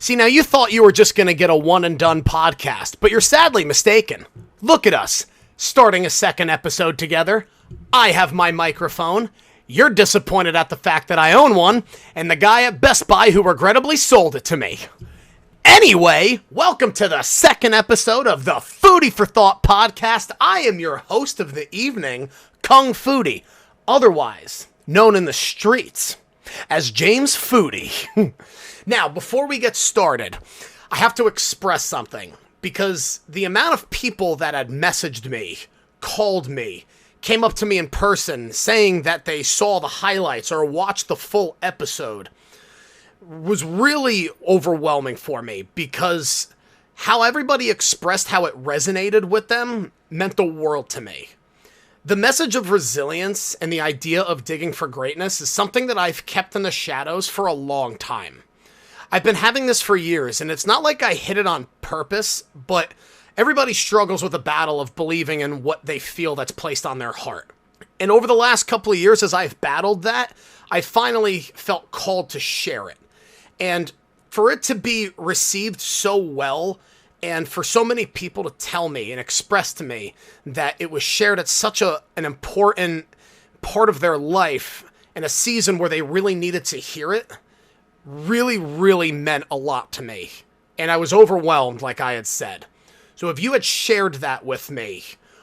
See, now you thought you were just going to get a one-and-done podcast, but you're sadly mistaken. Look at us, starting a second episode together. I have my microphone. You're disappointed at the fact that I own one, and the guy at Best Buy who regrettably sold it to me. Anyway, welcome to the second episode of the Foody for Thought podcast. I am your host of the evening, Kung Foody, otherwise known in the streets as James Foody. Now, before we get started, I have to express something, because the amount of people that had messaged me, called me, came up to me in person saying that they saw the highlights or watched the full episode was really overwhelming for me, because how everybody expressed how it resonated with them meant the world to me. The message of resilience and the idea of digging for greatness is something that I've kept in the shadows for a long time. I've been having this for years, and it's not like I hit it on purpose, but everybody struggles with the battle of believing in what they feel that's placed on their heart. And over the last couple of years, as I've battled that, I finally felt called to share it. And for it to be received so well, and for so many people to tell me and express to me that it was shared at such an important part of their life in a season where they really needed to hear it, really meant a lot to me. And I was overwhelmed, like I had said. So if you had shared that with me,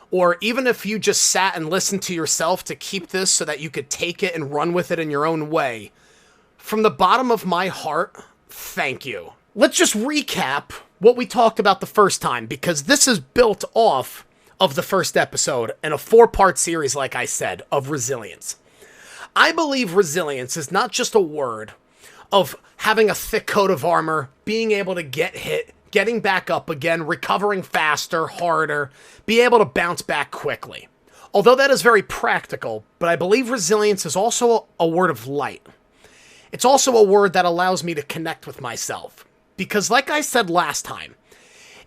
or even if you just sat and listened to yourself to keep this so that you could take it and run with it in your own way, from the bottom of my heart, thank you. Let's just recap what we talked about the first time, because this is built off of the first episode in a 4-part series, like I said, of resilience. I believe resilience is not just a word of having a thick coat of armor, being able to get hit, getting back up again, recovering faster, harder, be able to bounce back quickly. Although that is very practical, but I believe resilience is also a word of light. It's also a word that allows me to connect with myself. Because like I said last time,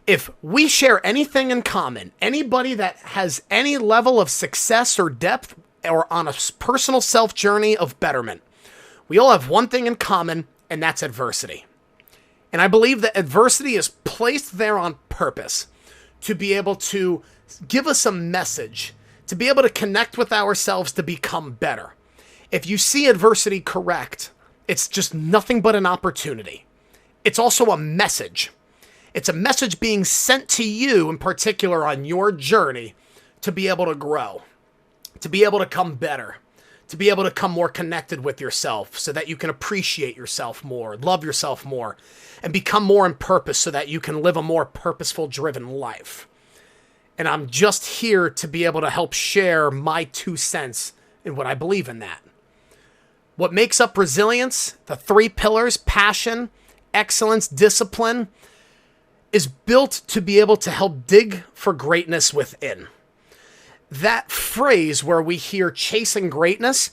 if we share anything in common, anybody that has any level of success or depth or on a personal self journey of betterment, we all have one thing in common, and that's adversity. And I believe that adversity is placed there on purpose to be able to give us a message, to be able to connect with ourselves to become better. If you see adversity correct, it's just nothing but an opportunity. It's also a message. It's a message being sent to you in particular on your journey to be able to grow, to be able to come better, to be able to come more connected with yourself so that you can appreciate yourself more, love yourself more, and become more in purpose so that you can live a more purposeful, driven life. And I'm just here to be able to help share my 2 cents in what I believe in that. What makes up resilience, the 3 pillars, passion, excellence, discipline, is built to be able to help dig for greatness within. That phrase where we hear chasing greatness,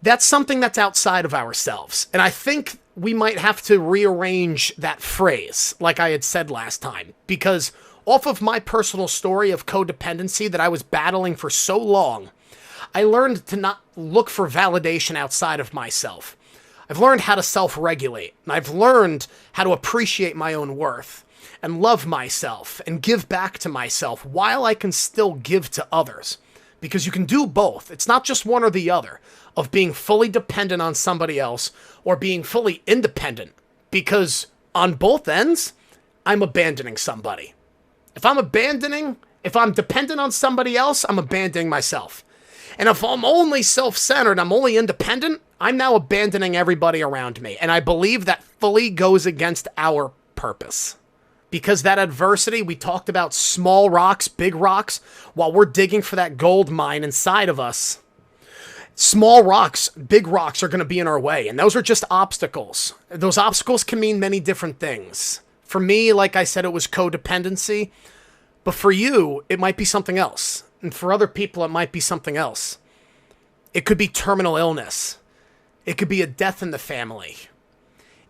that's something that's outside of ourselves. And I think we might have to rearrange that phrase, like I had said last time, because off of my personal story of codependency that I was battling for so long, I learned to not look for validation outside of myself. I've learned how to self-regulate, and I've learned how to appreciate my own worth and love myself and give back to myself while I can still give to others. Because you can do both. It's not just one or the other of being fully dependent on somebody else or being fully independent. Because on both ends, I'm abandoning somebody. If I'm dependent on somebody else, I'm abandoning myself. And if I'm only self-centered, I'm only independent, I'm now abandoning everybody around me. And I believe that fully goes against our purpose. Because that adversity, we talked about small rocks, big rocks, while we're digging for that gold mine inside of us. Small rocks, big rocks are going to be in our way, and those are just obstacles. Those obstacles can mean many different things. For me, like I said, it was codependency, but for you, it might be something else. And for other people, it might be something else. It could be terminal illness. It could be a death in the family.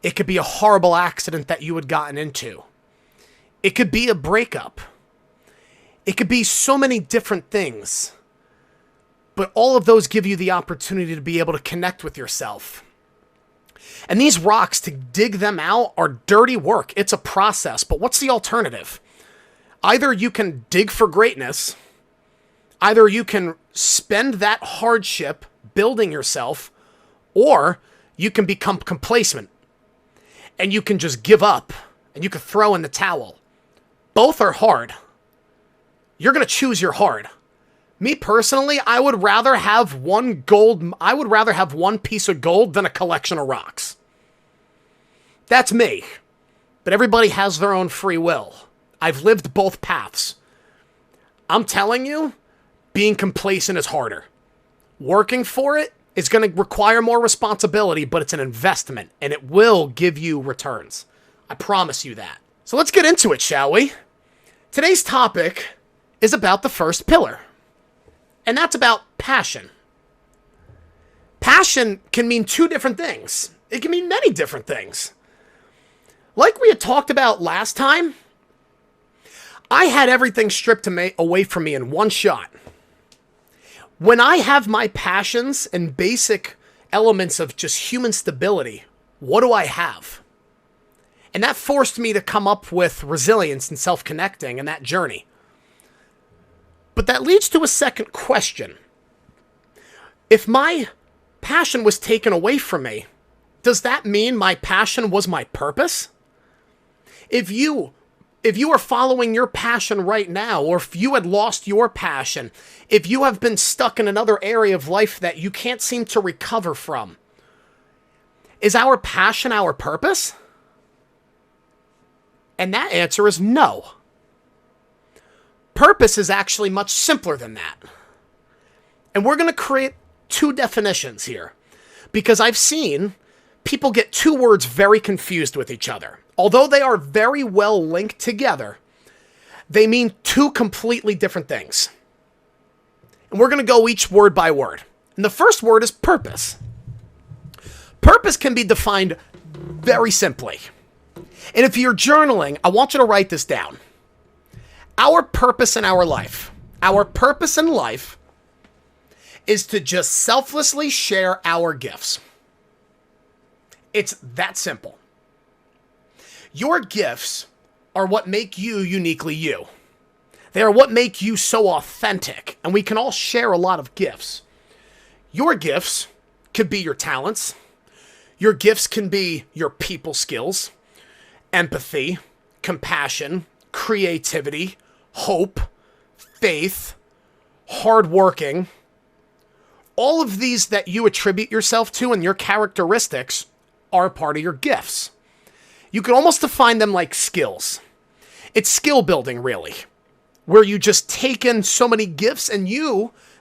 It could be a horrible accident that you had gotten into. It could be a breakup. It could be so many different things. But all of those give you the opportunity to be able to connect with yourself. And these rocks, to dig them out, are dirty work. It's a process. But what's the alternative? Either you can dig for greatness, either you can spend that hardship building yourself, or you can become complacent and you can just give up and you can throw in the towel. Both are hard. You're going to choose your hard. Me personally, I would rather have one piece of gold than a collection of rocks. That's me. But everybody has their own free will. I've lived both paths. I'm telling you, being complacent is harder. Working for it is going to require more responsibility, but it's an investment, and it will give you returns. I promise you that. So let's get into it, shall we? Today's topic is about the first pillar. And that's about passion. Passion can mean two different things. It can mean many different things. Like we had talked about last time, I had everything stripped away from me in one shot. When I have my passions and basic elements of just human stability, what do I have? And that forced me to come up with resilience and self-connecting in that journey. But that leads to a second question. If my passion was taken away from me, does that mean my passion was my purpose? If you are following your passion right now, or if you had lost your passion, if you have been stuck in another area of life that you can't seem to recover from, is our passion our purpose? And that answer is no. Purpose is actually much simpler than that. And we're going to create two definitions here, because I've seen people get two words very confused with each other. Although they are very well linked together, they mean two completely different things. And we're going to go each word by word. And the first word is purpose. Purpose can be defined very simply. And if you're journaling, I want you to write this down. Our purpose in life is to just selflessly share our gifts. It's that simple. Your gifts are what make you uniquely you. They are what make you so authentic, and we can all share a lot of gifts. Your gifts could be your talents. Your gifts can be your people skills, empathy, compassion, creativity, hope, faith, hardworking. All of these that you attribute yourself to and your characteristics are part of your gifts. You can almost define them like skills. It's skill building, really, where you just take in so many gifts and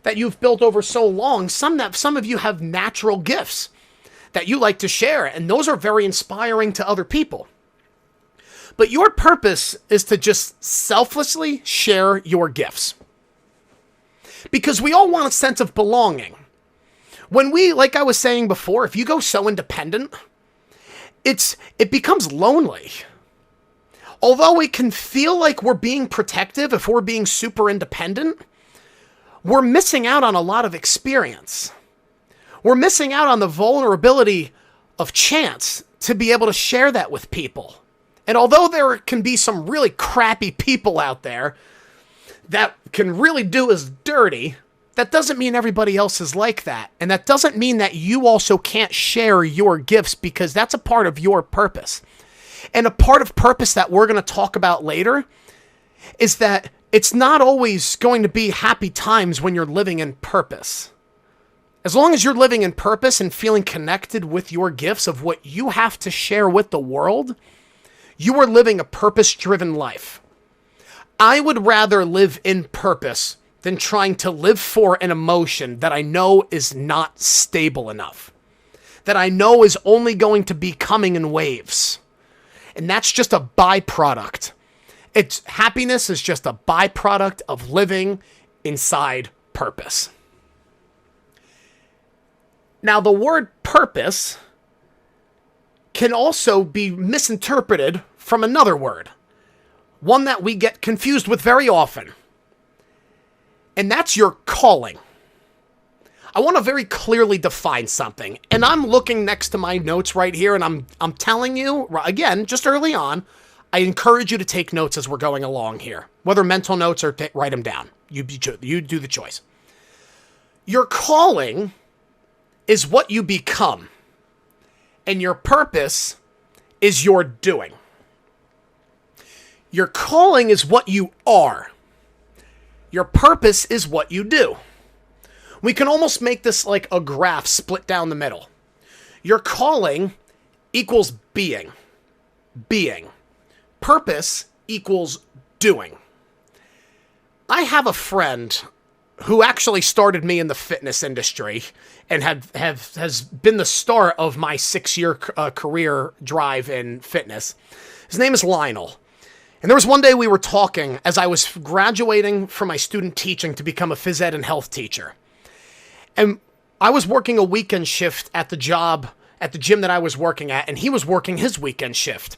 that you've built over so long. Some of you have natural gifts that you like to share, and those are very inspiring to other people. But your purpose is to just selflessly share your gifts. Because we all want a sense of belonging. Like I was saying before, if you go so independent, it becomes lonely. Although it can feel like we're being protective if we're being super independent, we're missing out on a lot of experience. We're missing out on the vulnerability of chance to be able to share that with people. And although there can be some really crappy people out there that can really do us dirty, that doesn't mean everybody else is like that. And that doesn't mean that you also can't share your gifts, because that's a part of your purpose. And a part of purpose that we're going to talk about later is that it's not always going to be happy times when you're living in purpose. As long as you're living in purpose and feeling connected with your gifts of what you have to share with the world, you are living a purpose-driven life. I would rather live in purpose than trying to live for an emotion that I know is not stable enough, that I know is only going to be coming in waves. And that's just a byproduct. Happiness is just a byproduct of living inside purpose. Now, the word purpose can also be misinterpreted from another word, one that we get confused with very often. And that's your calling. I want to very clearly define something. And I'm looking next to my notes right here, and I'm telling you, again, just early on, I encourage you to take notes as we're going along here. Whether mental notes or write them down. You do the choice. Your calling is what you become. And your purpose is your doing. Your calling is what you are. Your purpose is what you do. We can almost make this like a graph split down the middle. Your calling equals being. Being. Purpose equals doing. I have a friend who actually started me in the fitness industry and has been the start of my 6-year career drive in fitness. His name is Lionel. And there was one day we were talking as I was graduating from my student teaching to become a phys ed and health teacher. And I was working a weekend shift at the gym that I was working at, and he was working his weekend shift.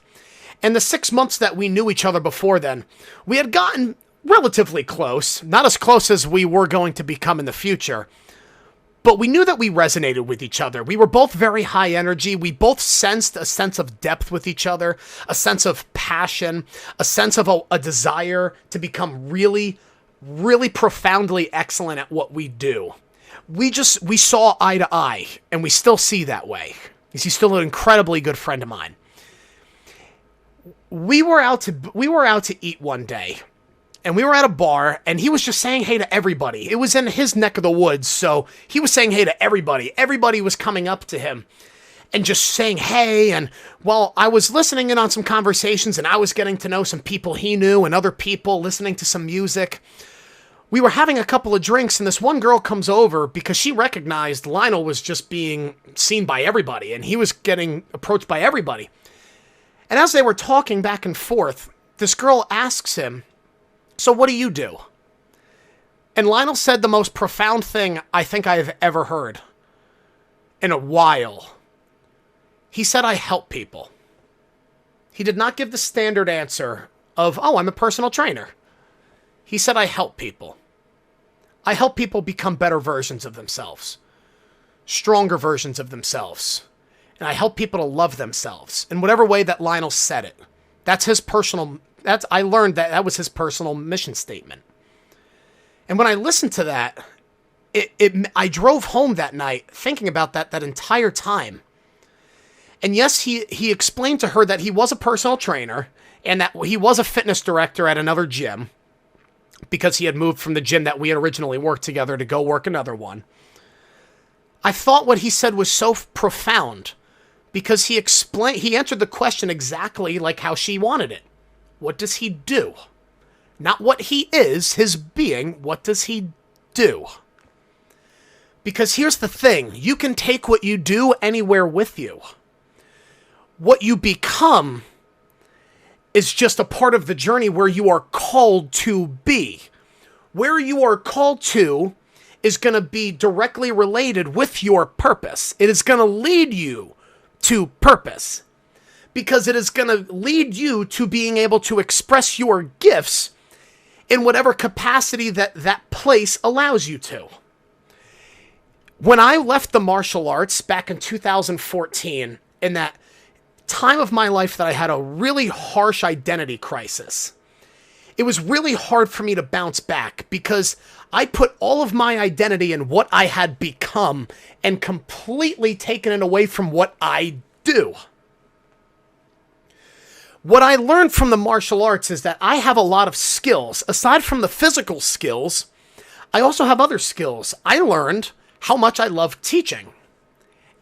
And the 6 months that we knew each other before then, we had gotten relatively close, not as close as we were going to become in the future, but we knew that we resonated with each other. We were both very high energy. We both sensed a sense of depth with each other, a sense of passion, a sense of a desire to become really, really profoundly excellent at what we do. We saw eye to eye, and we still see that way. He's still an incredibly good friend of mine. We were out to eat one day, and we were at a bar, and he was just saying hey to everybody. It was in his neck of the woods, so he was saying hey to everybody. Everybody was coming up to him and just saying hey, and while I was listening in on some conversations, and I was getting to know some people he knew and other people, listening to some music, we were having a couple of drinks, and this one girl comes over because she recognized Lionel was just being seen by everybody, and he was getting approached by everybody. And as they were talking back and forth, this girl asks him, "So what do you do?" And Lionel said the most profound thing I think I have ever heard in a while. He said, "I help people." He did not give the standard answer of, "Oh, I'm a personal trainer." He said, "I help people. I help people become better versions of themselves, stronger versions of themselves. And I help people to love themselves," in whatever way that Lionel said it. I learned that was his personal mission statement. And when I listened to that, I drove home that night thinking about that entire time. And yes, he explained to her that he was a personal trainer and that he was a fitness director at another gym because he had moved from the gym that we had originally worked together to go work another one. I thought what he said was so profound because he answered the question exactly like how she wanted it. What does he do? Not what he is, his being. What does he do? Because here's the thing. You can take what you do anywhere with you. What you become is just a part of the journey where you are called to be. Where you are called to is going to be directly related with your purpose. It is going to lead you to purpose. Because it is going to lead you to being able to express your gifts in whatever capacity that place allows you to. When I left the martial arts back in 2014, in that time of my life that I had a really harsh identity crisis, it was really hard for me to bounce back because I put all of my identity in what I had become and completely taken it away from what I do. What I learned from the martial arts is that I have a lot of skills. Aside from the physical skills, I also have other skills. I learned how much I love teaching.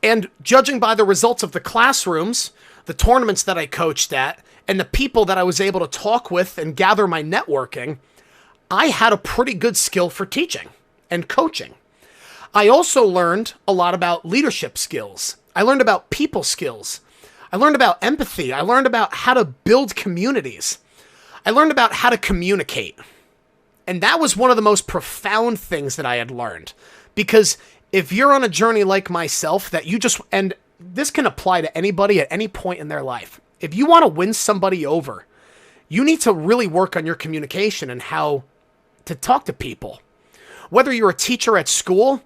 And judging by the results of the classrooms, the tournaments that I coached at, and the people that I was able to talk with and gather my networking, I had a pretty good skill for teaching and coaching. I also learned a lot about leadership skills. I learned about people skills. I learned about empathy. I learned about how to build communities. I learned about how to communicate. And that was one of the most profound things that I had learned. Because if you're on a journey like myself, and this can apply to anybody at any point in their life. If you want to win somebody over, you need to really work on your communication and how to talk to people. Whether you're a teacher at school,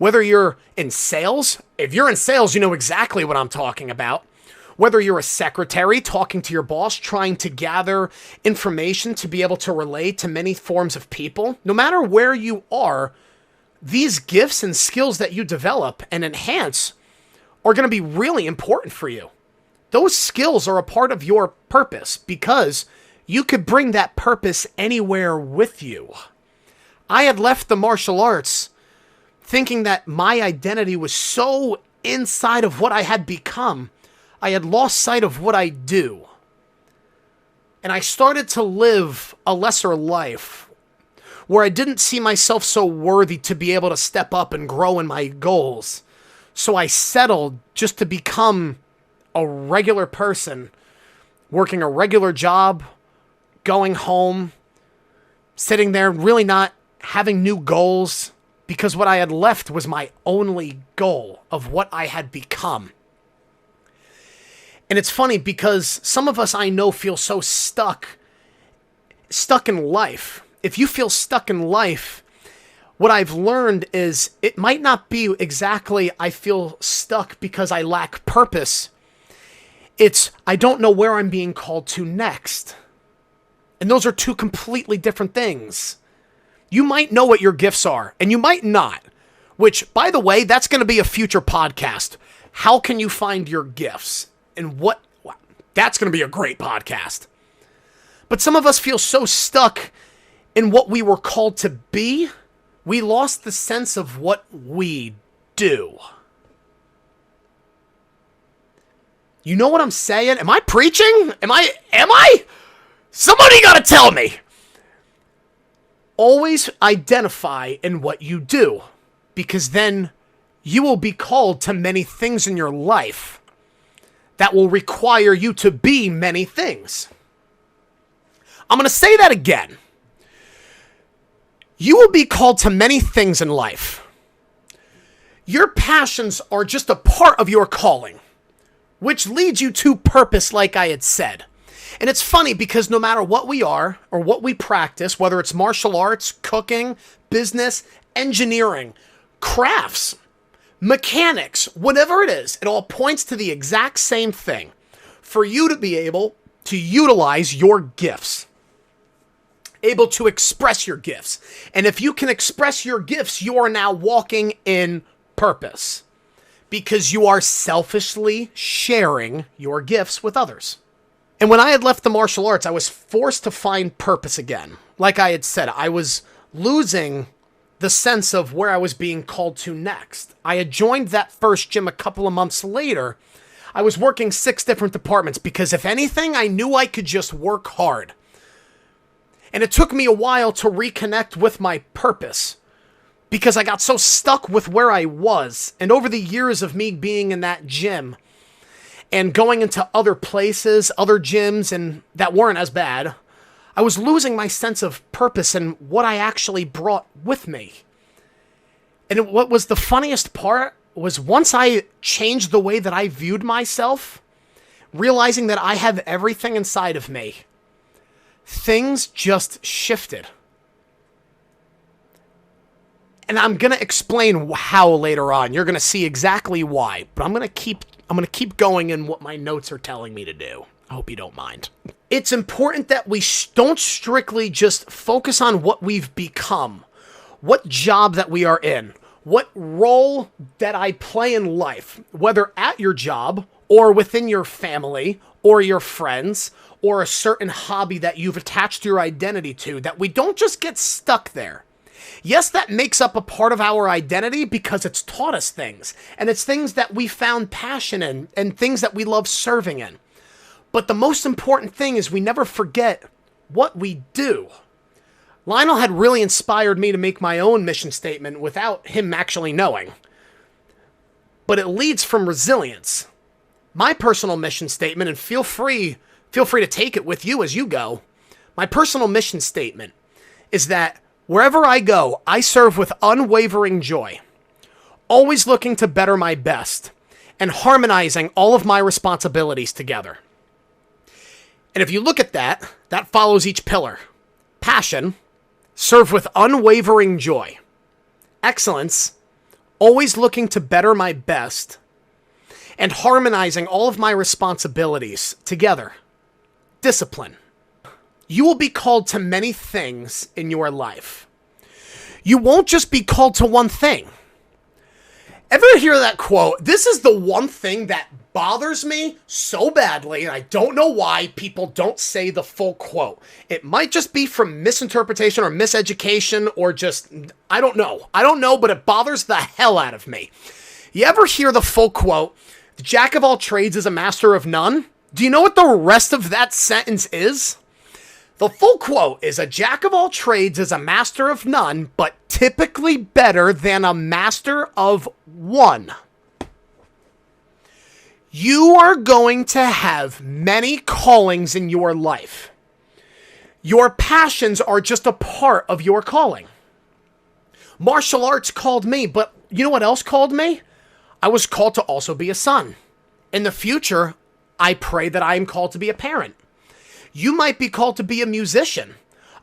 Whether you're in sales, if you're in sales, you know exactly what I'm talking about. Whether you're a secretary talking to your boss, trying to gather information to be able to relate to many forms of people, no matter where you are, these gifts and skills that you develop and enhance are going to be really important for you. Those skills are a part of your purpose because you could bring that purpose anywhere with you. I had left the martial arts thinking that my identity was so inside of what I had become, I had lost sight of what I do. And I started to live a lesser life where I didn't see myself so worthy to be able to step up and grow in my goals. So I settled just to become a regular person, working a regular job, going home, sitting there, really not having new goals, because what I had left was my only goal of what I had become. And it's funny because some of us I know feel so stuck in life. If you feel stuck in life, what I've learned is it might not be exactly I feel stuck because I lack purpose. It's I don't know where I'm being called to next. And those are two completely different things. You might know what your gifts are, and you might not. Which, by the way, that's going to be a future podcast. How can you find your gifts? And that's going to be a great podcast. But some of us feel so stuck in what we were called to be, we lost the sense of what we do. You know what I'm saying? Am I preaching? Am I? Somebody gotta tell me. Always identify in what you do, because then you will be called to many things in your life that will require you to be many things. I'm going to say that again. You will be called to many things in life. Your passions are just a part of your calling, which leads you to purpose, like I had said. And it's funny because no matter what we are or what we practice, whether it's martial arts, cooking, business, engineering, crafts, mechanics, whatever it is, it all points to the exact same thing. For you to be able to utilize your gifts. Able to express your gifts. And if you can express your gifts, you are now walking in purpose. Because you are selfishly sharing your gifts with others. And when I had left the martial arts, I was forced to find purpose again. Like I had said, I was losing the sense of where I was being called to next. I had joined that first gym a couple of months later. I was working 6 different departments because if anything, I knew I could just work hard. And it took me a while to reconnect with my purpose because I got so stuck with where I was. And over the years of me being in that gym and going into other places, other gyms, and that weren't as bad, I was losing my sense of purpose and what I actually brought with me. And what was the funniest part was once I changed the way that I viewed myself, realizing that I have everything inside of me, things just shifted. And I'm going to explain how later on. You're going to see exactly why, but I'm going to keep going in what my notes are telling me to do. I hope you don't mind. It's important that we don't strictly just focus on what we've become, what job that we are in, what role that I play in life, whether at your job or within your family or your friends or a certain hobby that you've attached your identity to, that we don't just get stuck there. Yes, that makes up a part of our identity because it's taught us things, and it's things that we found passion in and things that we love serving in. But the most important thing is we never forget what we do. Lionel had really inspired me to make my own mission statement without him actually knowing. But it leads from resilience. My personal mission statement, and feel free to take it with you as you go. My personal mission statement is that wherever I go, I serve with unwavering joy, always looking to better my best, and harmonizing all of my responsibilities together. And if you look at that, that follows each pillar. Passion, serve with unwavering joy. Excellence, always looking to better my best, and harmonizing all of my responsibilities together. Discipline. You will be called to many things in your life. You won't just be called to one thing. Ever hear that quote? This is the one thing that bothers me so badly, and I don't know why people don't say the full quote. It might just be from misinterpretation or miseducation or just, I don't know. I don't know, but it bothers the hell out of me. You ever hear the full quote? The jack of all trades is a master of none. Do you know what the rest of that sentence is? The full quote is, a jack of all trades is a master of none, but typically better than a master of one. You are going to have many callings in your life. Your passions are just a part of your calling. Martial arts called me, but you know what else called me? I was called to also be a son. In the future, I pray that I am called to be a parent. You might be called to be a musician,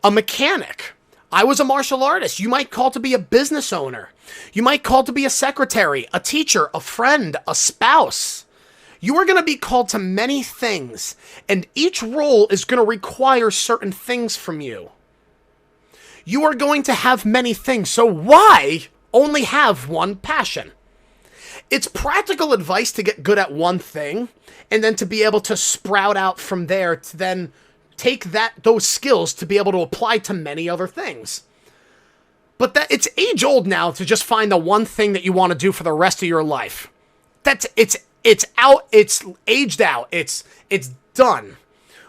a mechanic. I was a martial artist. You might call to be a business owner. You might call to be a secretary, a teacher, a friend, a spouse. You are going to be called to many things, and each role is going to require certain things from you. You are going to have many things, so why only have one passion? It's practical advice to get good at one thing, and then to be able to sprout out from there to then take those skills to be able to apply to many other things. But that it's age old now to just find the one thing that you want to do for the rest of your life. It's aged out. It's done.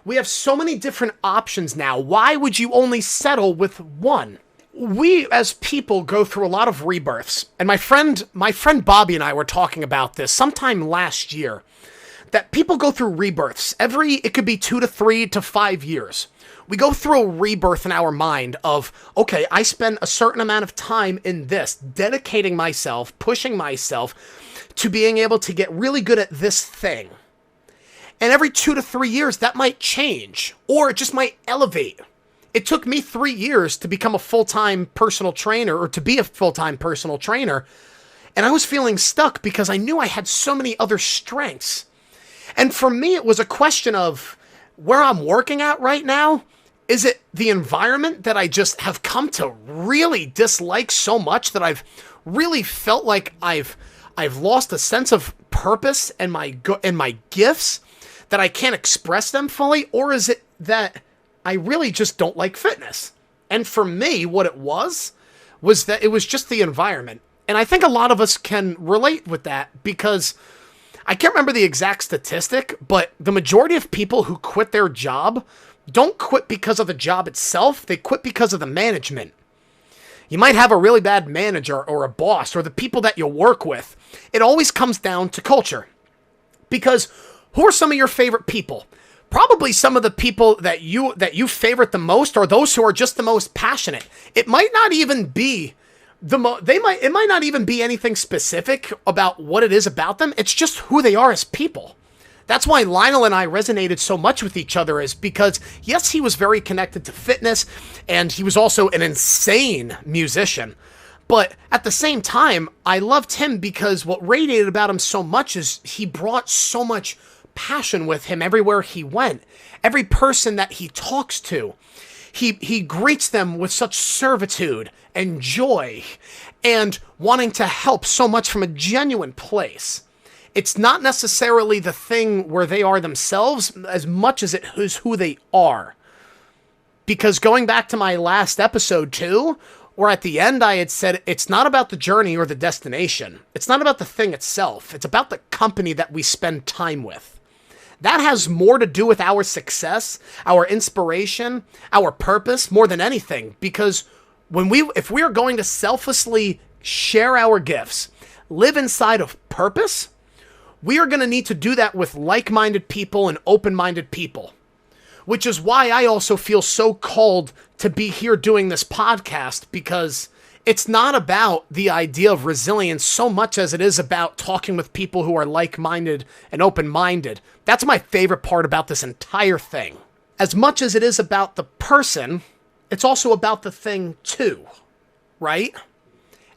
We have so many different options now. Why would you only settle with one? We as people go through a lot of rebirths. And my friend Bobby and I were talking about this sometime last year. That people go through rebirths. It could be 2 to 3 to 5 years. We go through a rebirth in our mind of, okay, I spend a certain amount of time in this, dedicating myself, pushing myself to being able to get really good at this thing. And every 2 to 3 years, that might change, or it just might elevate. It took me 3 years to become a full-time personal trainer, or to be a full-time personal trainer, and I was feeling stuck because I knew I had so many other strengths. And for me, it was a question of where I'm working at right now. Is it the environment that I just have come to really dislike so much that I've really felt like I've lost a sense of purpose and my gifts, that I can't express them fully? Or is it that I really just don't like fitness? And for me, what it was that it was just the environment. And I think a lot of us can relate with that, because I can't remember the exact statistic, but the majority of people who quit their job don't quit because of the job itself. They quit because of the management. You might have a really bad manager or a boss or the people that you work with. It always comes down to culture. Because who are some of your favorite people? Probably some of the people that you favorite the most are those who are just the most passionate. It might not even be it might not even be anything specific about what it is about them. It's just who they are as people. That's why Lionel and I resonated so much with each other, is because, yes, he was very connected to fitness, and he was also an insane musician. But at the same time, I loved him because what radiated about him so much is he brought so much passion with him everywhere he went. Every person that he talks to, he greets them with such servitude and joy and wanting to help so much from a genuine place. It's not necessarily the thing where they are themselves as much as it is who they are. Because going back to my last episode too, where at the end I had said it's not about the journey or the destination. It's not about the thing itself. It's about the company that we spend time with. That has more to do with our success, our inspiration, our purpose, more than anything. Because if we are going to selflessly share our gifts, live inside of purpose, we are going to need to do that with like-minded people and open-minded people. Which is why I also feel so called to be here doing this podcast, because it's not about the idea of resilience so much as it is about talking with people who are like-minded and open-minded. That's my favorite part about this entire thing. As much as it is about the person, it's also about the thing too, right?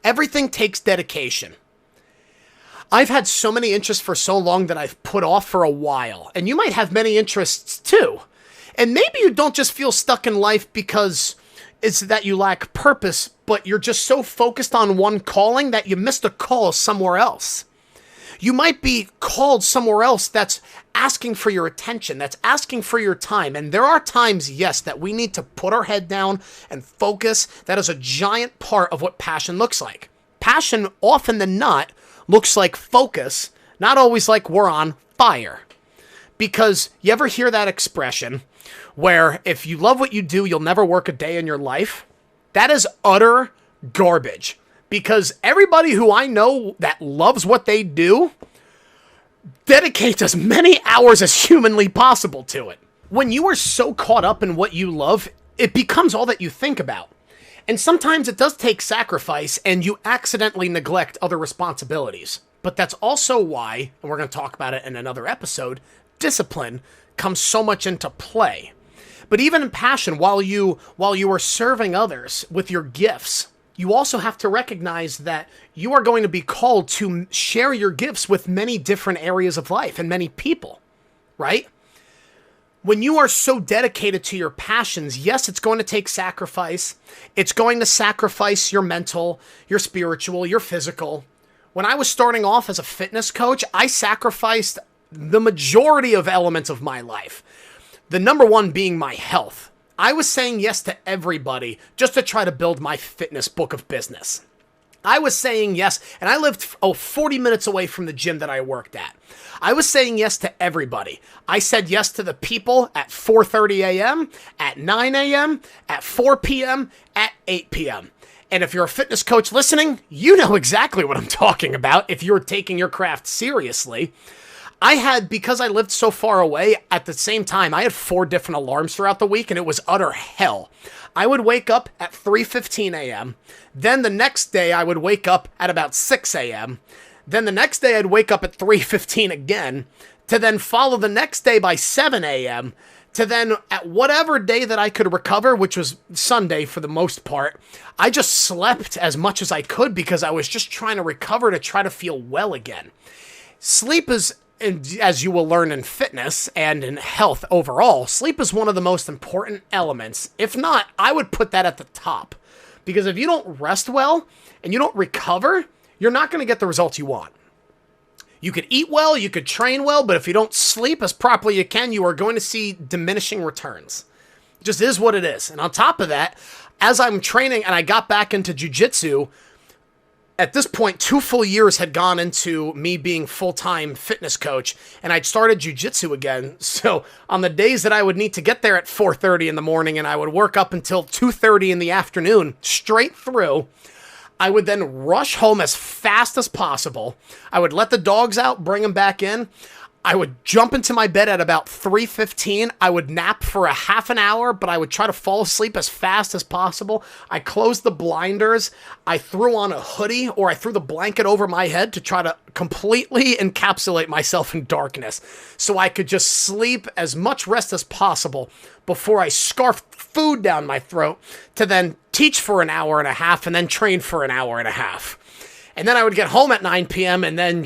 Everything takes dedication. I've had so many interests for so long that I've put off for a while, and you might have many interests too. And maybe you don't just feel stuck in life because it's that you lack purpose, but you're just so focused on one calling that you missed a call somewhere else. You might be called somewhere else that's asking for your attention, that's asking for your time. And there are times, yes, that we need to put our head down and focus. That is a giant part of what passion looks like. Passion, often than not, looks like focus, not always like we're on fire. Because you ever hear that expression where if you love what you do, you'll never work a day in your life? That is utter garbage. Because everybody who I know that loves what they do dedicates as many hours as humanly possible to it. When you are so caught up in what you love, it becomes all that you think about. And sometimes it does take sacrifice and you accidentally neglect other responsibilities. But that's also why, and we're going to talk about it in another episode, discipline comes so much into play. But even in passion, while you are serving others with your gifts, you also have to recognize that you are going to be called to share your gifts with many different areas of life and many people, right? When you are so dedicated to your passions, yes, it's going to take sacrifice. It's going to sacrifice your mental, your spiritual, your physical. When I was starting off as a fitness coach, I sacrificed the majority of elements of my life. The number one being my health. I was saying yes to everybody just to try to build my fitness book of business. I was saying yes, and I lived 40 minutes away from the gym that I worked at. I was saying yes to everybody. I said yes to the people at 4:30 a.m., at 9 a.m., at 4 p.m., at 8 p.m. And if you're a fitness coach listening, you know exactly what I'm talking about if you're taking your craft seriously. Because I lived so far away, at the same time, I had 4 different alarms throughout the week, and it was utter hell. I would wake up at 3:15 a.m. Then the next day, I would wake up at about 6 a.m. Then the next day, I'd wake up at 3:15 again, to then follow the next day by 7 a.m., to then at whatever day that I could recover, which was Sunday for the most part, I just slept as much as I could because I was just trying to recover to try to feel well again. Sleep is, as you will learn in fitness and in health overall, sleep is one of the most important elements. If not, I would put that at the top. Because if you don't rest well and you don't recover, you're not going to get the results you want. You could eat well, you could train well, but if you don't sleep as properly as you can, you are going to see diminishing returns. It just is what it is. And on top of that, as I'm training and I got back into jiu-jitsu, at this point, 2 full years had gone into me being full-time fitness coach, and I'd started jiu-jitsu again. So on the days that I would need to get there at 4:30 in the morning and I would work up until 2:30 in the afternoon, straight through, I would then rush home as fast as possible. I would let the dogs out, bring them back in. I would jump into my bed at about 3:15. I would nap for a half an hour, but I would try to fall asleep as fast as possible. I closed the blinders. I threw on a hoodie, or I threw the blanket over my head to try to completely encapsulate myself in darkness so I could just sleep as much rest as possible before I scarfed food down my throat to then teach for an hour and a half and then train for an hour and a half. And then I would get home at 9 p.m. and then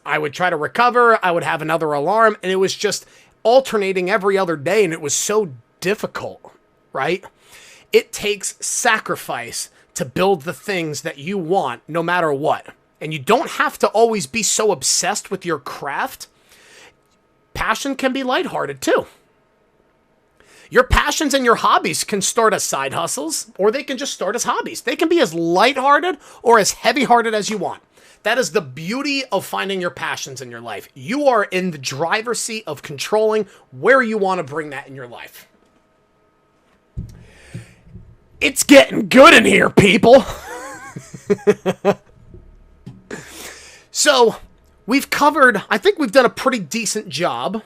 I would try to recover. I would have another alarm, and it was just alternating every other day, and it was so difficult, right? It takes sacrifice to build the things that you want, no matter what. And you don't have to always be so obsessed with your craft. Passion can be lighthearted too. Your passions and your hobbies can start as side hustles, or they can just start as hobbies. They can be as lighthearted or as heavy-hearted as you want. That is the beauty of finding your passions in your life. You are in the driver's seat of controlling where you want to bring that in your life. It's getting good in here, people. So, I think we've done a pretty decent job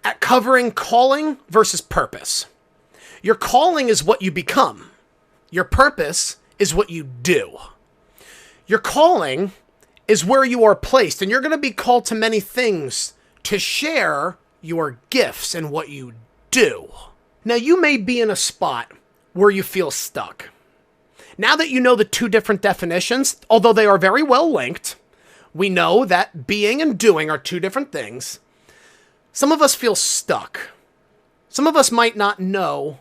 at covering calling versus purpose. Your calling is what you become. Your purpose is what you do. Your calling is where you are placed, and you're going to be called to many things to share your gifts and what you do. Now, you may be in a spot where you feel stuck. Now that you know the 2 different definitions, although they are very well linked, We know that being and doing are two different things. Some of us feel stuck. Some of us might not know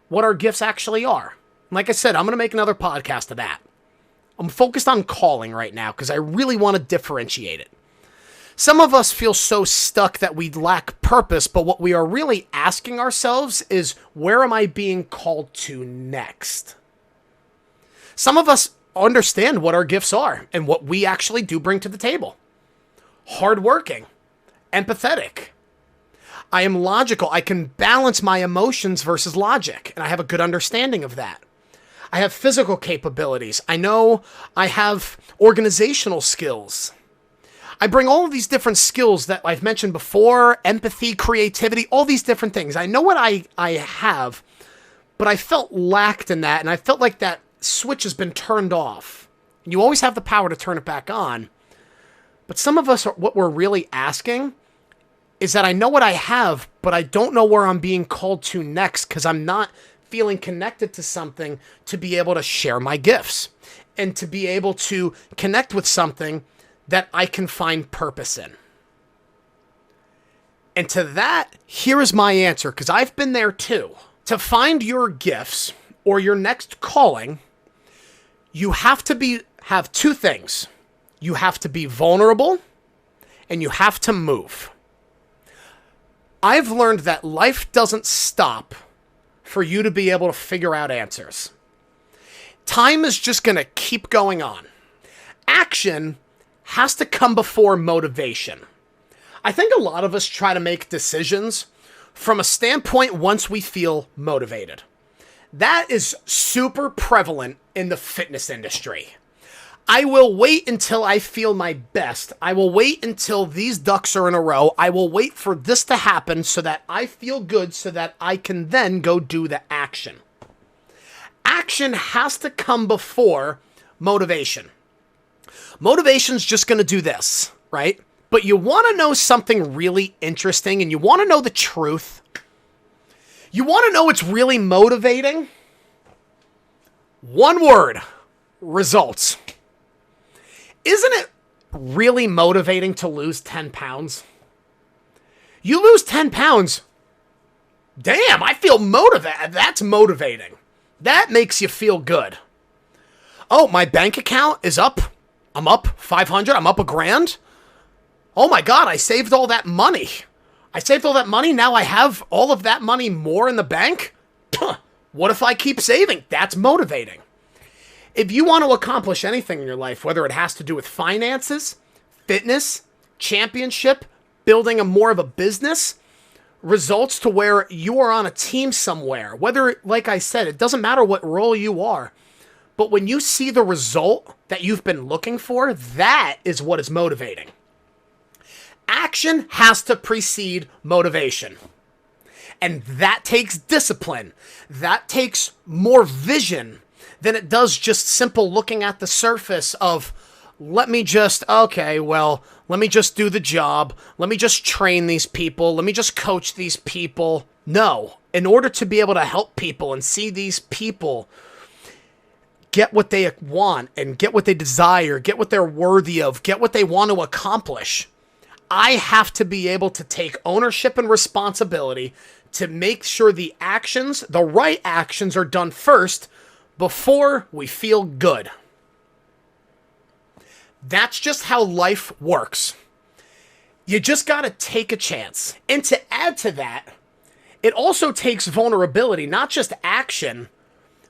what our gifts actually are. Like I said, I'm going to make another podcast of that. I'm focused on calling right now because I really want to differentiate it. Some of us feel so stuck that we lack purpose, but what we are really asking ourselves is, where am I being called to next? Some of us understand what our gifts are and what we actually do bring to the table. Hardworking, empathetic. I am logical. I can balance my emotions versus logic, and I have a good understanding of that. I have physical capabilities. I know I have organizational skills. I bring all of these different skills that I've mentioned before, empathy, creativity, all these different things. I know what I have, but I felt lacked in that, and I felt like that switch has been turned off. You always have the power to turn it back on. But some of us, what we're really asking is that I know what I have, but I don't know where I'm being called to next because I'm not feeling connected to something to be able to share my gifts and to be able to connect with something that I can find purpose in. And to that, here is my answer, because I've been there too. To find your gifts or your next calling, you have to have two things. You have to be vulnerable and you have to move. I've learned that life doesn't stop for you to be able to figure out answers. Time is just going to keep going on. Action has to come before motivation. I think a lot of us try to make decisions from a standpoint once we feel motivated. That is super prevalent in the fitness industry. I will wait until I feel my best. I will wait until these ducks are in a row. I will wait for this to happen so that I feel good so that I can then go do the action. Action has to come before motivation. Motivation's just going to do this, right? But you want to know something really interesting and you want to know the truth. You want to know what's really motivating? One word: results. Isn't it really motivating to lose 10 pounds? You lose 10 pounds. Damn, I feel motivated. That's motivating. That makes you feel good. Oh, my bank account is up. I'm up 500. I'm up $1,000. Oh my God, I saved all that money. I saved all that money. Now I have all of that money more in the bank. What if I keep saving? That's motivating. If you want to accomplish anything in your life, whether it has to do with finances, fitness, championship, building more of a business, results to where you are on a team somewhere, whether, like I said, it doesn't matter what role you are, but when you see the result that you've been looking for, that is what is motivating. Action has to precede motivation. And that takes discipline. That takes more vision than it does just simple looking at the surface of, let me just do the job. Let me just train these people. Let me just coach these people. No, in order to be able to help people and see these people get what they want and get what they desire, get what they're worthy of, get what they want to accomplish, I have to be able to take ownership and responsibility to make sure the right actions are done first before we feel good. That's just how life works. You just got to take a chance. And to add to that, it also takes vulnerability, not just action.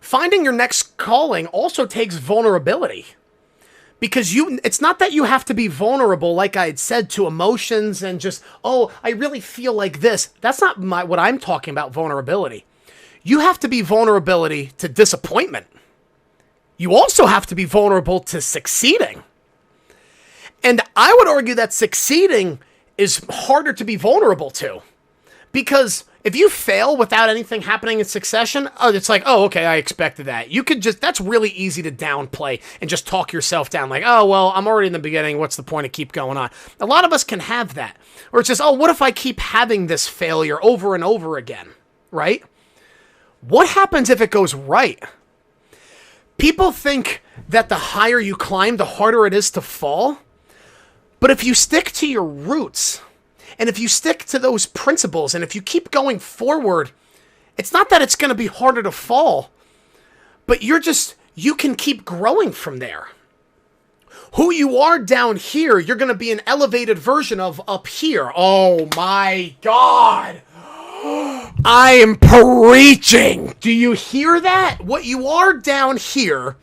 Finding your next calling also takes vulnerability. Because it's not that you have to be vulnerable, like I had said, to emotions and just, oh, I really feel like this. That's not what I'm talking about, vulnerability. You have to be vulnerability to disappointment. You also have to be vulnerable to succeeding. And I would argue that succeeding is harder to be vulnerable to. Because if you fail without anything happening in succession, it's like, oh, okay, I expected that. That's really easy to downplay and just talk yourself down like, oh, well, I'm already in the beginning. What's the point of keep going on? A lot of us can have that. Or it's just, oh, what if I keep having this failure over and over again, right? What happens if it goes right? People think that the higher you climb, the harder it is to fall. But if you stick to your roots, and if you stick to those principles, and if you keep going forward, it's not that it's going to be harder to fall, but you can keep growing from there. Who you are down here, you're going to be an elevated version of up here. Oh my God. I am preaching. Do you hear that? What you are down here,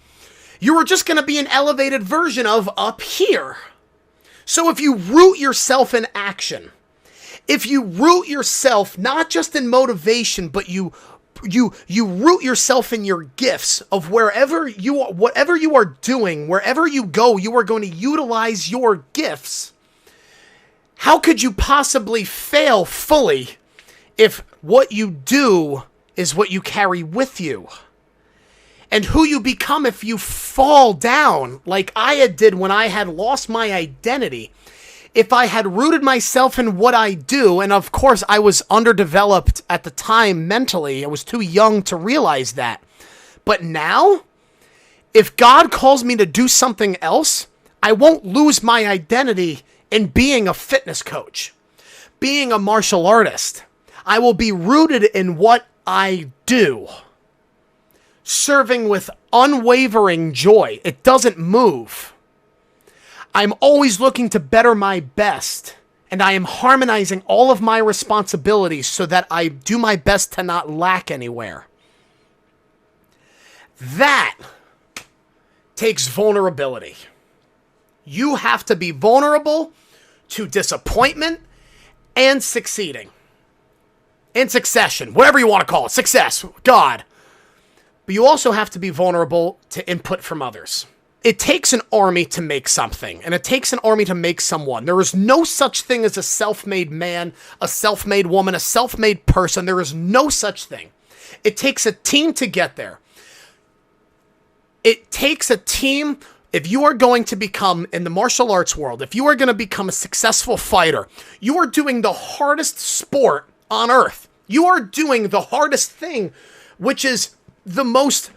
you are just going to be an elevated version of up here. So if you root yourself in action, if you root yourself not just in motivation, but you root yourself in your gifts of wherever you are, whatever you are doing, wherever you go, you are going to utilize your gifts. How could you possibly fail fully if what you do is what you carry with you? And who you become if you fall down, like I did when I had lost my identity. If I had rooted myself in what I do, and of course I was underdeveloped at the time mentally, I was too young to realize that. But now, if God calls me to do something else, I won't lose my identity in being a fitness coach, being a martial artist. I will be rooted in what I do, serving with unwavering joy. It doesn't move. I'm always looking to better my best, and I am harmonizing all of my responsibilities so that I do my best to not lack anywhere. That takes vulnerability. You have to be vulnerable to disappointment and succeeding. In succession, whatever you want to call it, success, God. But you also have to be vulnerable to input from others. It takes an army to make something, and it takes an army to make someone. There is no such thing as a self-made man, a self-made woman, a self-made person. There is no such thing. It takes a team to get there. It takes a team. If you are going to become, in the martial arts world, if you are going to become a successful fighter, you are doing the hardest sport on earth. You are doing the hardest thing, which is the most,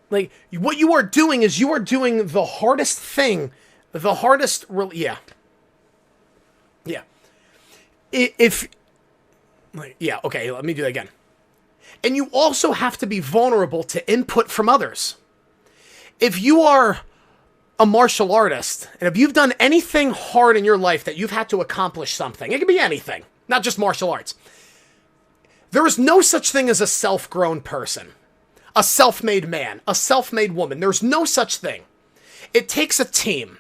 like, what you are doing is you are doing the hardest thing, yeah. Okay, let me do that again. And you also have to be vulnerable to input from others. If you are a martial artist, and if you've done anything hard in your life that you've had to accomplish something, it can be anything, not just martial arts. There is no such thing as a self-grown person, a self-made man, a self-made woman. There's no such thing. It takes a team.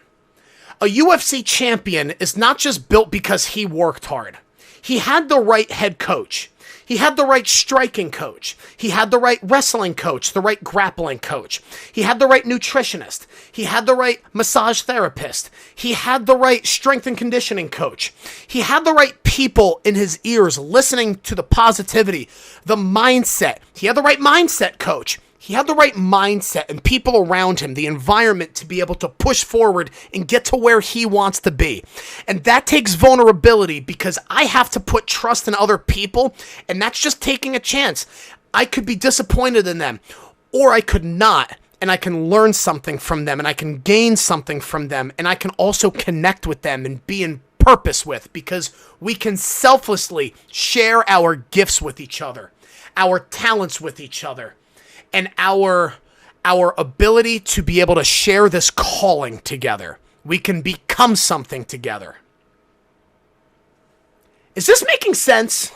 A UFC champion is not just built because he worked hard. He had the right head coach. He had the right striking coach. He had the right wrestling coach, the right grappling coach. He had the right nutritionist. He had the right massage therapist. He had the right strength and conditioning coach. He had the right people in his ears listening to the positivity, the mindset. He had the right mindset coach. He had the right mindset and people around him, the environment to be able to push forward and get to where he wants to be. And that takes vulnerability because I have to put trust in other people, and that's just taking a chance. I could be disappointed in them, or I could not, and I can learn something from them, and I can gain something from them, and I can also connect with them and be in purpose with, because we can selflessly share our gifts with each other, our talents with each other, and our ability to be able to share this calling together. We can become something together. Is this making sense?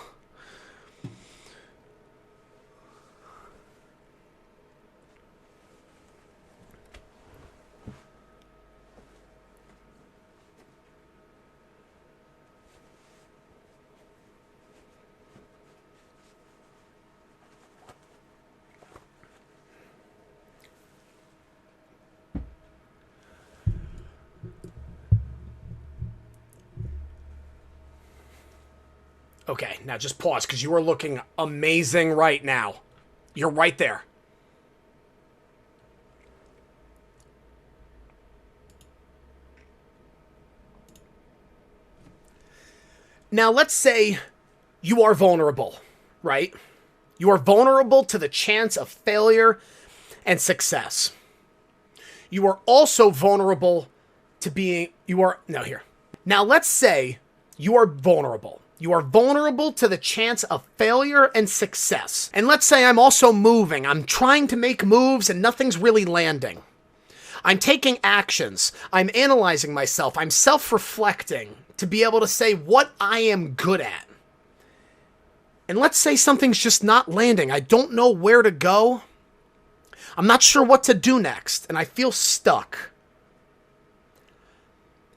Okay, now just pause because you are looking amazing right now. You're right there. Now let's say you are vulnerable, right? You are vulnerable to the chance of failure and success. You are also vulnerable to being, Now let's say you are vulnerable. You are vulnerable to the chance of failure and success. And let's say I'm also moving. I'm trying to make moves and nothing's really landing. I'm taking actions. I'm analyzing myself. I'm self-reflecting to be able to say what I am good at. And let's say something's just not landing. I don't know where to go. I'm not sure what to do next, and I feel stuck.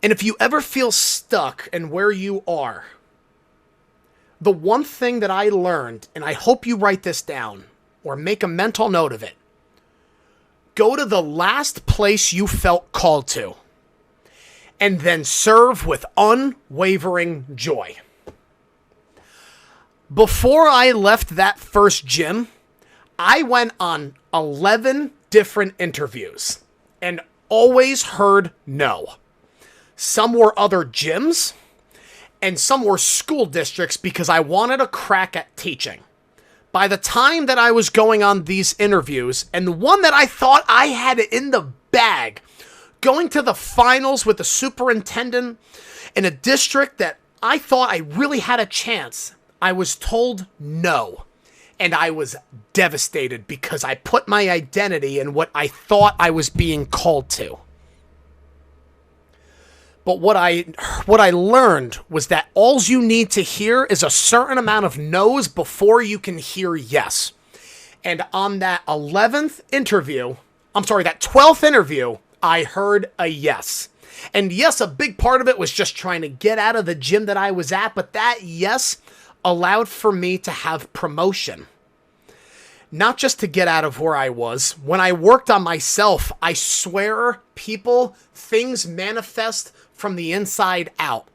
And if you ever feel stuck in where you are, the one thing that I learned, and I hope you write this down or make a mental note of it, go to the last place you felt called to, and then serve with unwavering joy. Before I left that first gym, I went on 11 different interviews and always heard no. Some were other gyms, and some were school districts because I wanted a crack at teaching. By the time that I was going on these interviews, and the one that I thought I had it in the bag, going to the finals with the superintendent in a district that I thought I really had a chance, I was told no. And I was devastated because I put my identity in what I thought I was being called to. But what I learned was that all you need to hear is a certain amount of no's before you can hear yes. And on that 12th interview, I heard a yes. And yes, a big part of it was just trying to get out of the gym that I was at, but that yes allowed for me to have promotion. Not just to get out of where I was. When I worked on myself, I swear, things manifest from the inside out.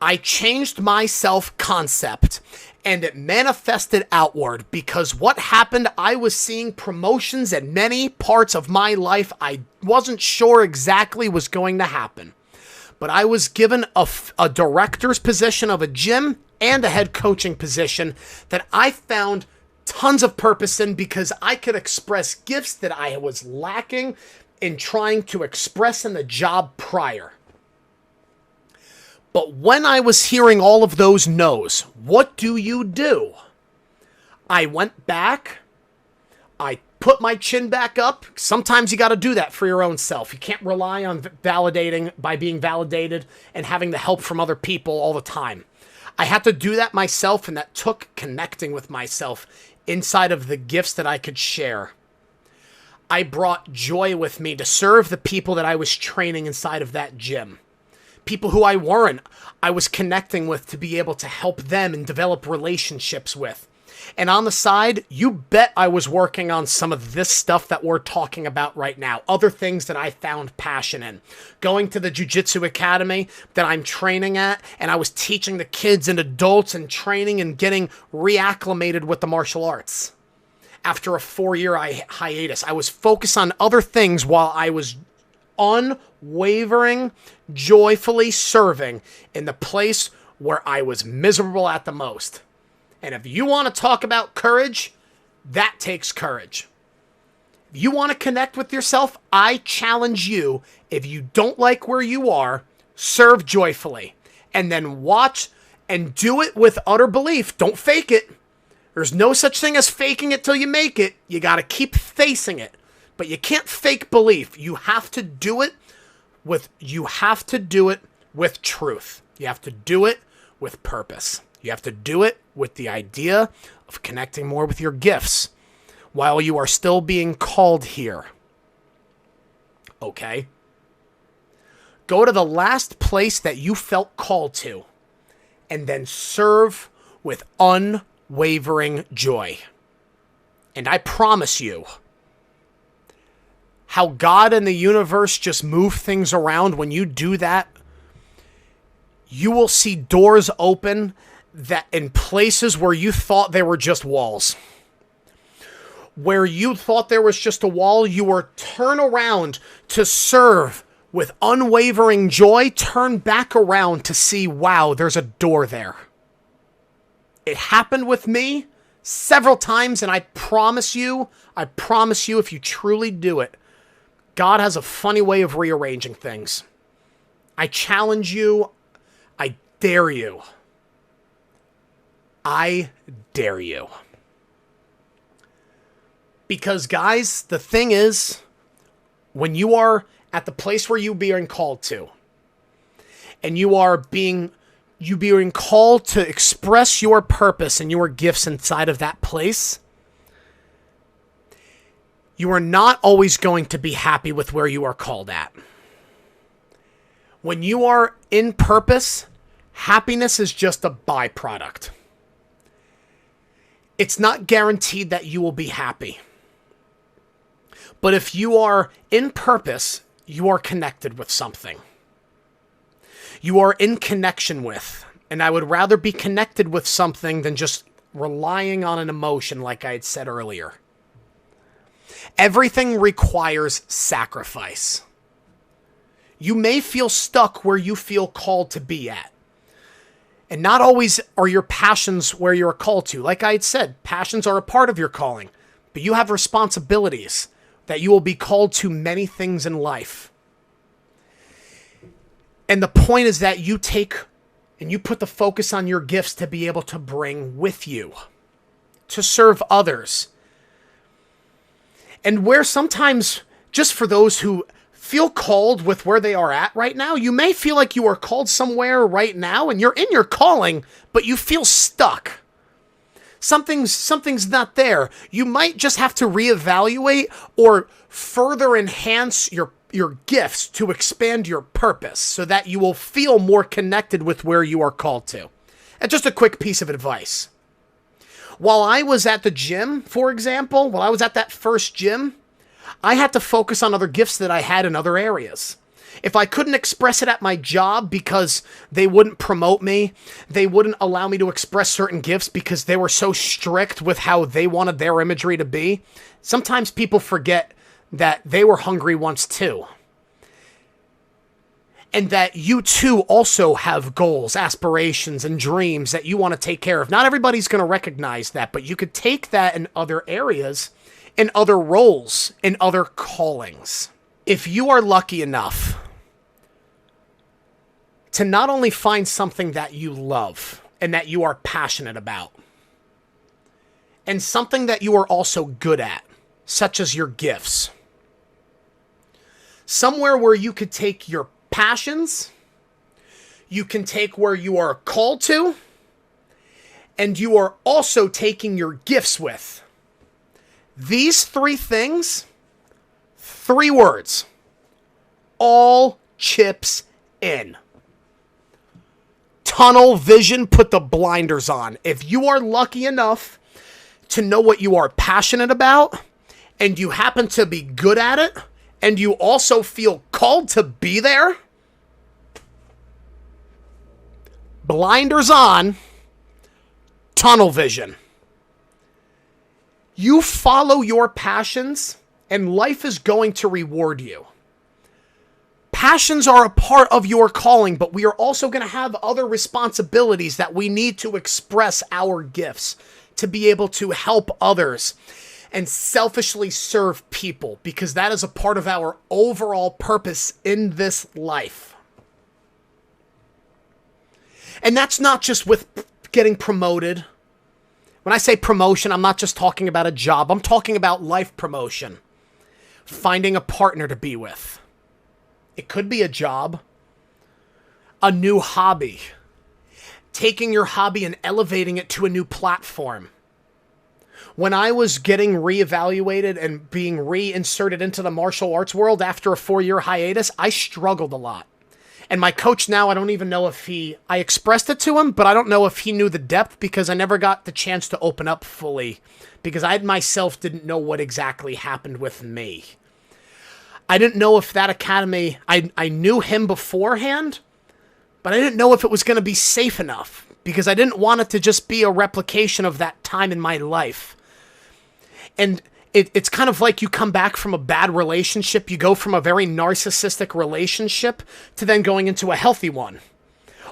I changed my self-concept and it manifested outward because what happened, I was seeing promotions in many parts of my life I wasn't sure exactly was going to happen. But I was given a director's position of a gym and a head coaching position that I found tons of purpose in because I could express gifts that I was lacking in trying to express in the job prior. But when I was hearing all of those no's, what do? I went back. I put my chin back up. Sometimes you got to do that for your own self. You can't rely on being validated and having the help from other people all the time. I had to do that myself, and that took connecting with myself inside of the gifts that I could share. I brought joy with me to serve the people that I was training inside of that gym. People who I was connecting with to be able to help them and develop relationships with. And on the side, you bet I was working on some of this stuff that we're talking about right now. Other things that I found passion in. Going to the Jiu-Jitsu Academy that I'm training at, and I was teaching the kids and adults and training and getting reacclimated with the martial arts. After a 4-year hiatus, I was focused on other things while I was unwavering, joyfully serving in the place where I was miserable at the most. And if you want to talk about courage, that takes courage. If you want to connect with yourself, I challenge you, if you don't like where you are, serve joyfully. And then watch and do it with utter belief. Don't fake it. There's no such thing as faking it till you make it. You got to keep facing it. But you can't fake belief. You have to do it with truth. You have to do it with purpose. You have to do it with the idea of connecting more with your gifts while you are still being called here. Okay? Go to the last place that you felt called to and then serve with unwavering joy. And I promise you, how God and the universe just move things around when you do that, you will see doors open that in places where you thought they were just walls. Where you thought there was just a wall, you were turn around to serve with unwavering joy, turn back around to see, wow, there's a door there. It happened with me several times, and I promise you, if you truly do it, God has a funny way of rearranging things. I challenge you. I dare you. I dare you. Because, guys, the thing is, when you are at the place where you're being called to, and you are being called to express your purpose and your gifts inside of that place, you are not always going to be happy with where you are called at. When you are in purpose, happiness is just a byproduct. It's not guaranteed that you will be happy. But if you are in purpose, you are connected with something. You are in connection with, and I would rather be connected with something than just relying on an emotion like I had said earlier. Everything requires sacrifice. You may feel stuck where you feel called to be at. And not always are your passions where you're called to. Like I had said, passions are a part of your calling, but you have responsibilities that you will be called to many things in life. And the point is that you take and you put the focus on your gifts to be able to bring with you, to serve others. And where sometimes, just for those who feel called with where they are at right now, you may feel like you are called somewhere right now and you're in your calling, but you feel stuck. Something's not there. You might just have to reevaluate or further enhance your gifts to expand your purpose so that you will feel more connected with where you are called to. And just a quick piece of advice. While I was at the gym, for example, while I was at that first gym, I had to focus on other gifts that I had in other areas. If I couldn't express it at my job because they wouldn't promote me, they wouldn't allow me to express certain gifts because they were so strict with how they wanted their imagery to be, sometimes people forget that they were hungry once too. And that you too also have goals, aspirations, and dreams that you want to take care of. Not everybody's going to recognize that, but you could take that in other areas, in other roles, in other callings. If you are lucky enough to not only find something that you love and that you are passionate about, and something that you are also good at, such as your gifts, somewhere where you could take your passions, you can take where you are called to, and you are also taking your gifts with. These three things, 3 words, all chips in. Tunnel vision, put the blinders on. If you are lucky enough to know what you are passionate about, and you happen to be good at it, and you also feel called to be there, blinders on, tunnel vision. You follow your passions, and life is going to reward you. Passions are a part of your calling, but we are also going to have other responsibilities that we need to express our gifts to be able to help others and selfishly serve people, because that is a part of our overall purpose in this life. And that's not just with getting promoted. When I say promotion, I'm not just talking about a job. I'm talking about life promotion. Finding a partner to be with. It could be a job. A new hobby. Taking your hobby and elevating it to a new platform. When I was getting reevaluated and being reinserted into the martial arts world after a 4-year hiatus, I struggled a lot. And my coach now, I don't even know if I expressed it to him, but I don't know if he knew the depth because I never got the chance to open up fully because I myself didn't know what exactly happened with me. I didn't know if that academy, I knew him beforehand, but I didn't know if it was going to be safe enough because I didn't want it to just be a replication of that time in my life. And it's kind of like you come back from a bad relationship. You go from a very narcissistic relationship to then going into a healthy one.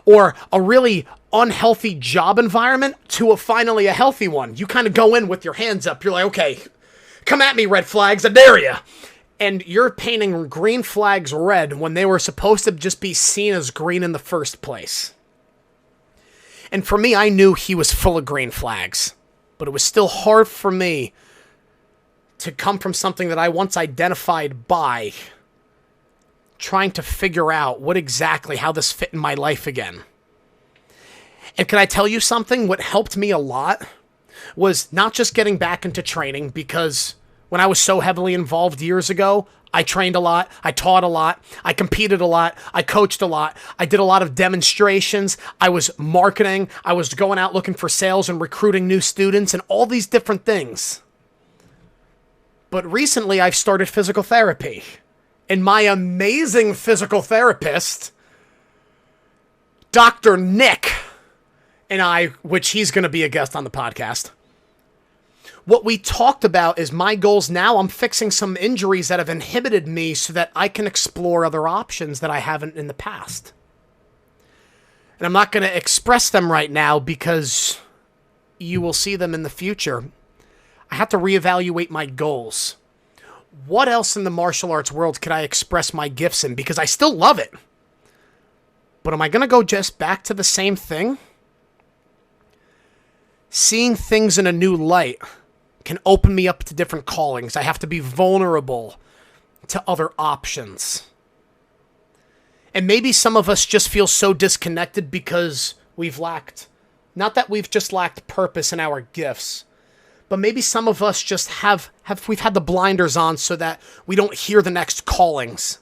Or a really unhealthy job environment to finally a healthy one. You kind of go in with your hands up. You're like, okay, come at me, red flags, I dare you. And you're painting green flags red when they were supposed to just be seen as green in the first place. And for me, I knew he was full of green flags. But it was still hard for me to come from something that I once identified by trying to figure out how this fit in my life again. And can I tell you something? What helped me a lot was not just getting back into training, because when I was so heavily involved years ago, I trained a lot, I taught a lot, I competed a lot, I coached a lot, I did a lot of demonstrations, I was marketing, I was going out looking for sales and recruiting new students and all these different things. But recently I've started physical therapy. And my amazing physical therapist, Dr. Nick, and I, which he's going to be a guest on the podcast, what we talked about is my goals now. I'm fixing some injuries that have inhibited me so that I can explore other options that I haven't in the past. And I'm not going to express them right now because you will see them in the future. I have to reevaluate my goals. What else in the martial arts world could I express my gifts in? Because I still love it. But am I going to go just back to the same thing? Seeing things in a new light can open me up to different callings. I have to be vulnerable to other options. And maybe some of us just feel so disconnected because not that we've just lacked purpose in our gifts, but maybe some of us just we've had the blinders on so that we don't hear the next callings.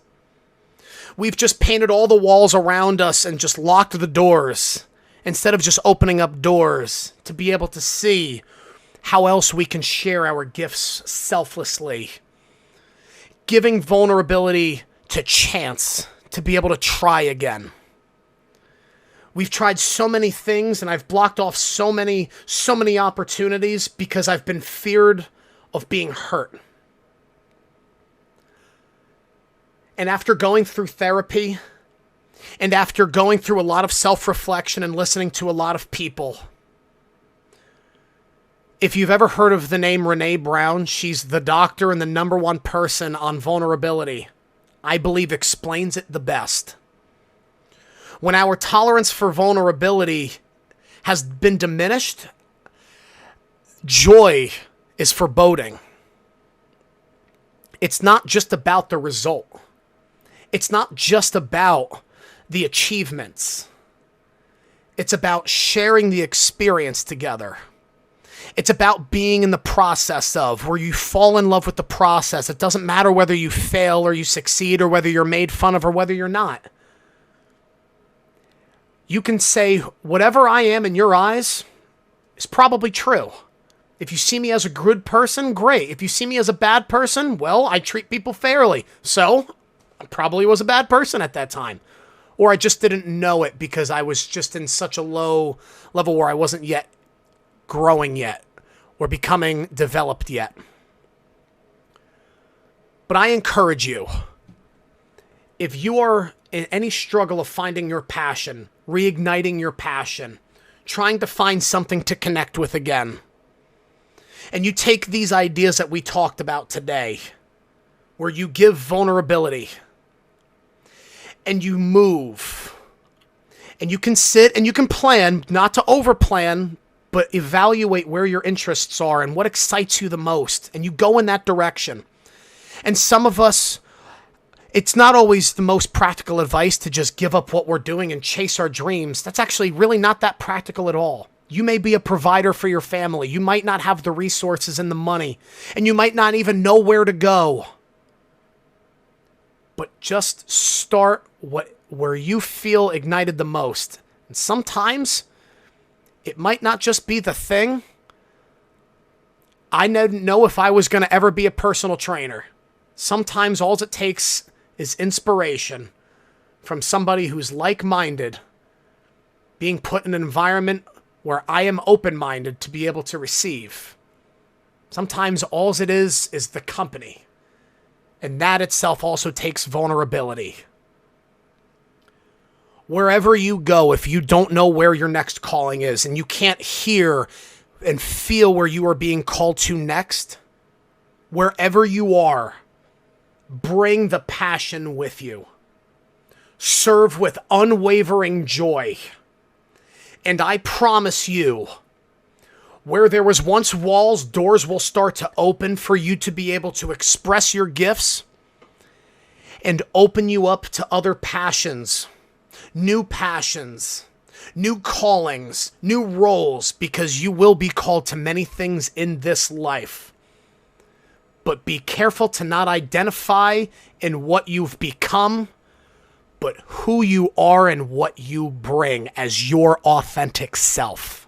We've just painted all the walls around us and just locked the doors instead of just opening up doors to be able to see how else we can share our gifts selflessly. Giving vulnerability to chance to be able to try again. We've tried so many things and I've blocked off so many opportunities because I've been feared of being hurt. And after going through therapy and after going through a lot of self-reflection and listening to a lot of people, if you've ever heard of the name Renee Brown, she's the doctor and the #1 person on vulnerability. I believe explains it the best. When our tolerance for vulnerability has been diminished, joy is foreboding. It's not just about the result. It's not just about the achievements. It's about sharing the experience together. It's about being in the process of, where you fall in love with the process. It doesn't matter whether you fail or you succeed or whether you're made fun of or whether you're not. You can say, whatever I am in your eyes is probably true. If you see me as a good person, great. If you see me as a bad person, well, I treat people fairly. So, I probably was a bad person at that time. Or I just didn't know it because I was just in such a low level where I wasn't yet growing yet or becoming developed yet. But I encourage you, if you are in any struggle of finding your passion, reigniting your passion, trying to find something to connect with again, and you take these ideas that we talked about today, where you give vulnerability, and you move, and you can sit and you can plan, not to overplan, but evaluate where your interests are and what excites you the most, and you go in that direction. And some of us, it's not always the most practical advice to just give up what we're doing and chase our dreams. That's actually really not that practical at all. You may be a provider for your family. You might not have the resources and the money, and you might not even know where to go. But just start where you feel ignited the most. And sometimes it might not just be the thing. I didn't know if I was going to ever be a personal trainer. Sometimes all it takes is inspiration from somebody who's like-minded, being put in an environment where I am open-minded to be able to receive. Sometimes all it is the company. And that itself also takes vulnerability. Wherever you go, if you don't know where your next calling is and you can't hear and feel where you are being called to next, wherever you are, bring the passion with you. Serve with unwavering joy. And I promise you, where there was once walls, doors will start to open for you to be able to express your gifts and open you up to other passions, new callings, new roles, because you will be called to many things in this life. But be careful to not identify in what you've become, but who you are and what you bring as your authentic self.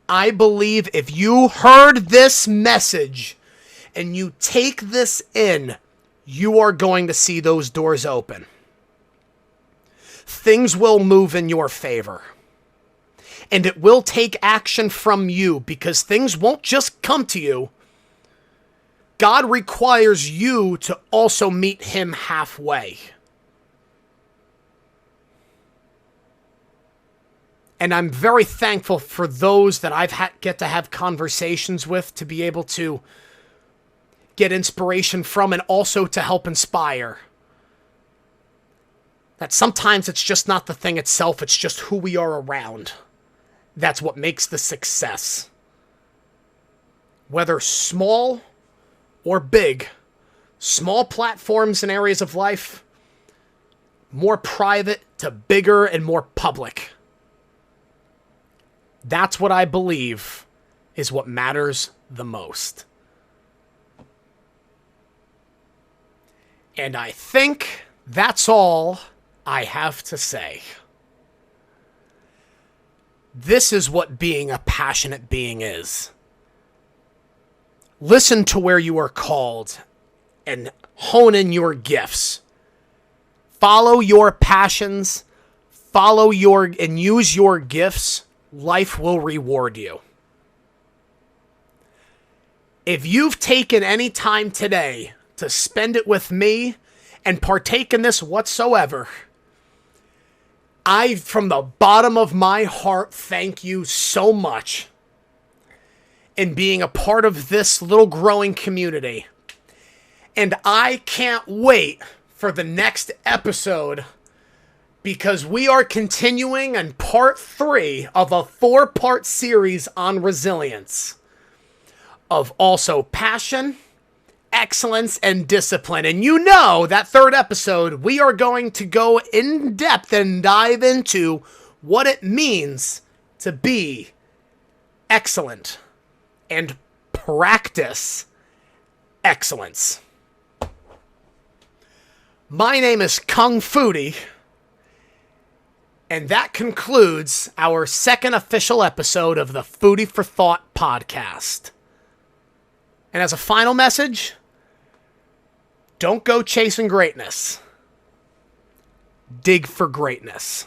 I believe if you heard this message and you take this in, you are going to see those doors open. Things will move in your favor. And it will take action from you, because things won't just come to you. God requires you to also meet him halfway. And I'm very thankful for those that I've get to have conversations with, to be able to get inspiration from, and also to help inspire. That sometimes it's just not the thing itself, it's just who we are around. That's what makes the success. Whether small or big, small platforms and areas of life, more private to bigger and more public. That's what I believe is what matters the most. And I think that's all I have to say. This is what being a passionate being is. Listen to where you are called and hone in your gifts. Follow your passions, and use your gifts. Life will reward you. If you've taken any time today to spend it with me and partake in this whatsoever, I, from the bottom of my heart, thank you so much in being a part of this little growing community. And I can't wait for the next episode, because we are continuing in part 3 of a 4-part series on resilience, of also passion, excellence, and discipline. And you know, that 3rd episode, we are going to go in depth and dive into what it means to be excellent and practice excellence. My name is Kung Foody, and that concludes our 2nd official episode of the Foody for Thought podcast. And as a final message, don't go chasing greatness. Dig for greatness.